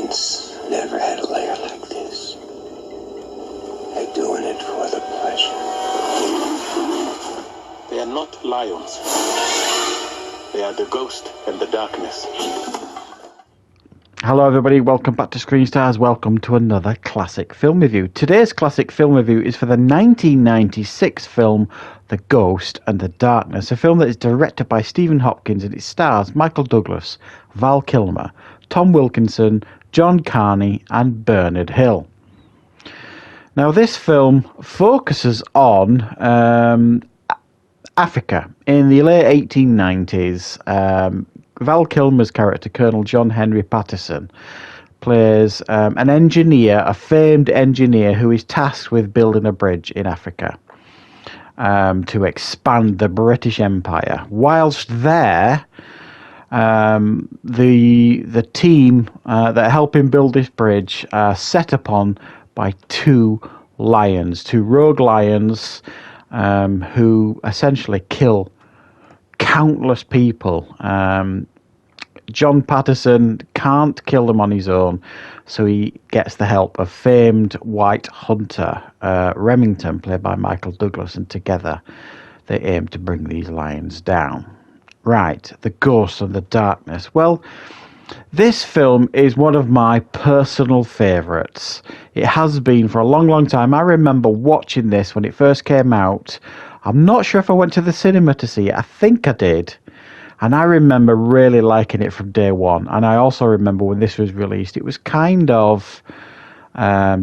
saints never had a lair like this. They're doing it for the pleasure. They are not lions. They are the ghost and the darkness. Hello everybody, welcome back to Screenstars, welcome to another classic film review. Today's classic film review is for the 1996 film The Ghost and the Darkness, a film that is directed by Stephen Hopkins and it stars Michael Douglas, Val Kilmer, Tom Wilkinson, John Carney and Bernard Hill. Now this film focuses on Africa in the late 1890s. Val Kilmer's character, Colonel John Henry Patterson, plays an engineer, a famed engineer who is tasked with building a bridge in Africa to expand the British Empire. Whilst there, the team that help him build this bridge are set upon by two rogue lions, who essentially kill countless people. John Patterson can't kill them on his own, so he gets the help of famed white hunter Remington, played by Michael Douglas, and together they aim to bring these lions down. Right, The Ghost and the Darkness. Well, this film is one of my personal favourites. It has been for a long, long time. I remember watching this when it first came out. I'm not sure if I went to the cinema to see it. I think I did. And I remember really liking it from day one. And I also remember when this was released, it was kind of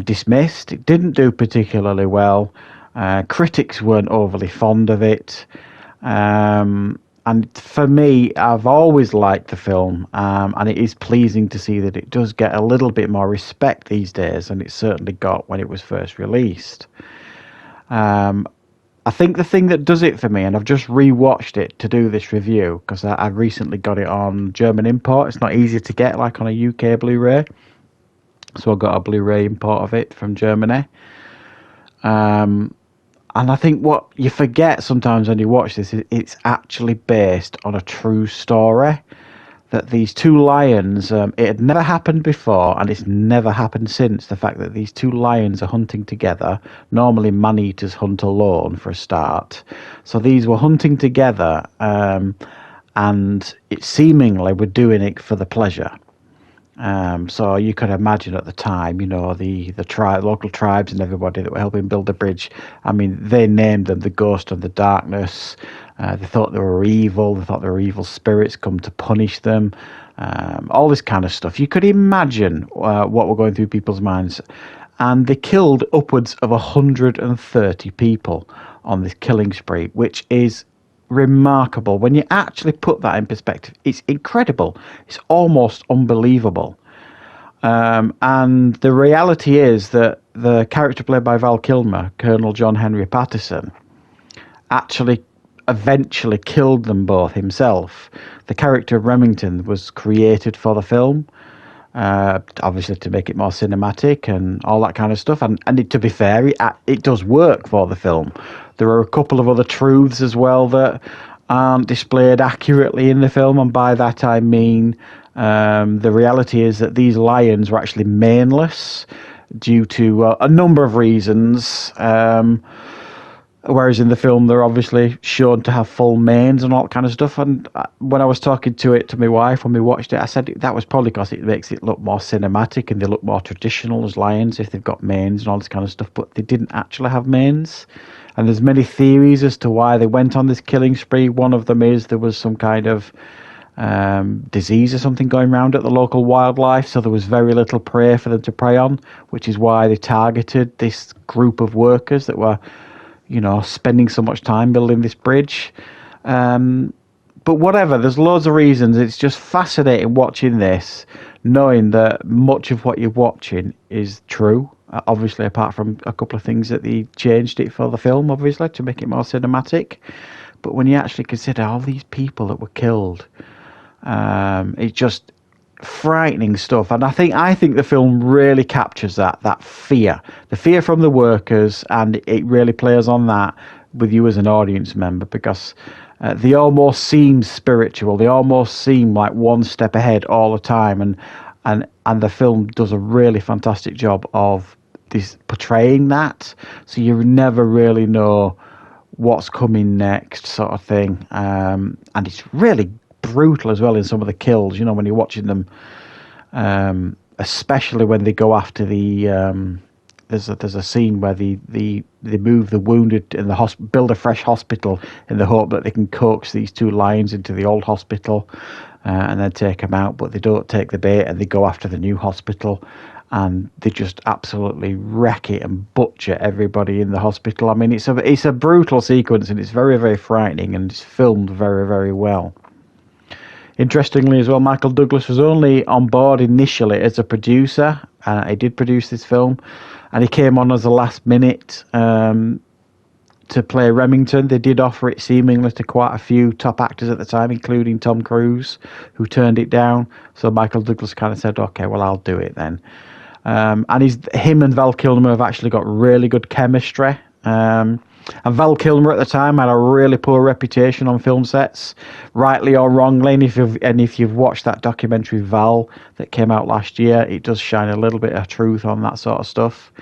dismissed. It didn't do particularly well. Critics weren't overly fond of it. And for me, I've always liked the film. And it is pleasing to see that it does get a little bit more respect these days than it certainly got when it was first released. I think the thing that does it for me, and I've just rewatched it to do this review because I recently got it on German import. It's not easy to get like on a UK Blu-ray, so I got a Blu-ray import of it from Germany. And I think what you forget sometimes when you watch this is it's actually based on a true story. That these two lions, it had never happened before and it's never happened since. The fact that these two lions are hunting together. Normally man-eaters hunt alone for a start. So these were hunting together and it seemingly were doing it for the pleasure. So you could imagine at the time, you know, the local tribes and everybody that were helping build the bridge. I mean, they named them the Ghost and the Darkness. They thought they were evil. They thought they were evil spirits come to punish them. All this kind of stuff. You could imagine what were going through people's minds. And they killed upwards of 130 people on this killing spree, which is remarkable. When you actually put that in perspective, it's incredible. It's almost unbelievable. And the reality is that the character played by Val Kilmer, Colonel John Henry Patterson, actually eventually killed them both himself. The character of Remington was created for the film, obviously to make it more cinematic and all that kind of stuff. And to be fair, it does work for the film. There are a couple of other truths as well that aren't displayed accurately in the film, and by that I mean the reality is that these lions were actually maneless due to a number of reasons. Whereas in the film, they're obviously shown to have full manes and all that kind of stuff. And when I was talking to my wife when we watched it, I said that was probably because it makes it look more cinematic and they look more traditional as lions if they've got manes and all this kind of stuff. But they didn't actually have manes. And there's many theories as to why they went on this killing spree. One of them is there was some kind of disease or something going around at the local wildlife, so there was very little prey for them to prey on, which is why they targeted this group of workers that were, you know, spending so much time building this bridge. But whatever, there's loads of reasons. It's just fascinating watching this, knowing that much of what you're watching is true. Obviously, apart from a couple of things that they changed it for the film, obviously, to make it more cinematic. But when you actually consider all these people that were killed, it's just frightening stuff. And I think the film really captures that fear, the fear from the workers, and it really plays on that with you as an audience member, because they almost seem spiritual. They almost seem like one step ahead all the time. And and the film does a really fantastic job of this portraying that, so you never really know what's coming next, sort of thing. And it's really brutal as well in some of the kills, you know, when you're watching them, especially when they go after the there's a scene where they move the wounded in the build a fresh hospital in the hope that they can coax these two lions into the old hospital and then take them out, but they don't take the bait and they go after the new hospital, and they just absolutely wreck it and butcher everybody in the hospital. I mean, it's a brutal sequence, and it's very, very frightening, and it's filmed very, very well. Interestingly as well, Michael Douglas was only on board initially as a producer. He did produce this film, and he came on as a last minute to play Remington. They did offer it seemingly to quite a few top actors at the time, including Tom Cruise, who turned it down. So Michael Douglas kind of said, okay, well, I'll do it then. And him and Val Kilmer have actually got really good chemistry. And Val Kilmer at the time had a really poor reputation on film sets, rightly or wrongly. And if you've watched that documentary Val that came out last year, it does shine a little bit of truth on that sort of stuff.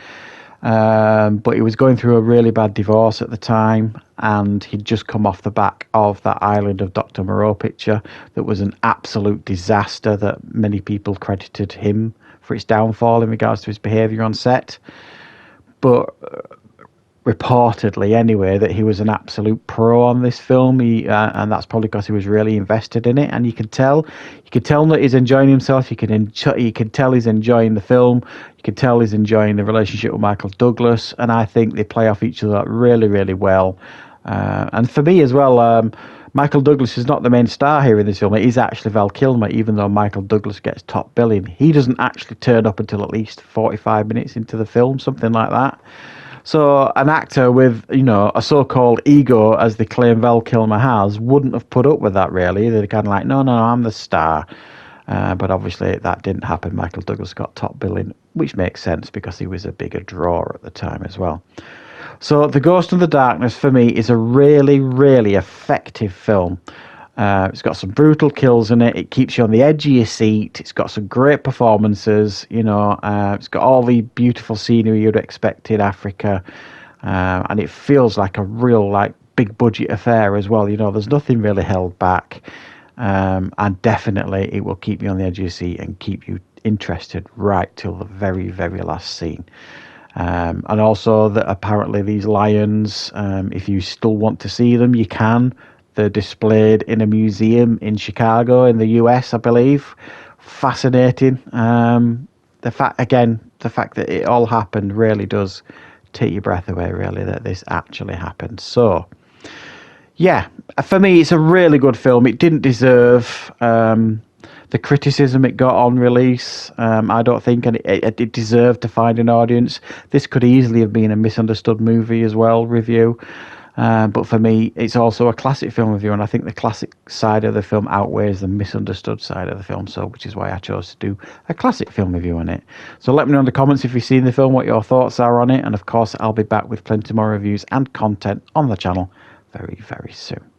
But he was going through a really bad divorce at the time, and he'd just come off the back of that Island of Dr. Moreau picture that was an absolute disaster that many people credited him for its downfall in regards to his behaviour on set. But reportedly anyway, that he was an absolute pro on this film, and that's probably because he was really invested in it, and you could tell that he's enjoying himself. You can tell he's enjoying the film. You can tell he's enjoying the relationship with Michael Douglas, and I think they play off each other really, really well. And for me as well, Michael Douglas is not the main star here in this film. It is actually Val Kilmer, even though Michael Douglas gets top billing. He doesn't actually turn up until at least 45 minutes into the film, something like that. So an actor with, you know, a so-called ego, as they claim Val Kilmer has, wouldn't have put up with that, really. They're kind of like, no, I'm the star. But obviously that didn't happen. Michael Douglas got top billing, which makes sense because he was a bigger draw at the time as well. So The Ghost of the Darkness, for me, is a really, really effective film. It's got some brutal kills in it. It keeps you on the edge of your seat. It's got some great performances, you know. It's got all the beautiful scenery you'd expect in Africa. And it feels like a real, like, big budget affair as well. You know, there's nothing really held back. And definitely it will keep you on the edge of your seat and keep you interested right till the very, very last scene. And also that apparently these lions, if you still want to see them, you can. They're displayed in a museum in Chicago in the US, I believe. Fascinating. The fact that it all happened really does take your breath away, really, that this actually happened. So, yeah, for me, it's a really good film. It didn't deserve the criticism it got on release, I don't think, and it deserved to find an audience. This could easily have been a misunderstood movie as well, review. But for me, it's also a classic film review, and I think the classic side of the film outweighs the misunderstood side of the film, so which is why I chose to do a classic film review on it. So let me know in the comments if you've seen the film, what your thoughts are on it, and of course I'll be back with plenty more reviews and content on the channel very, very soon.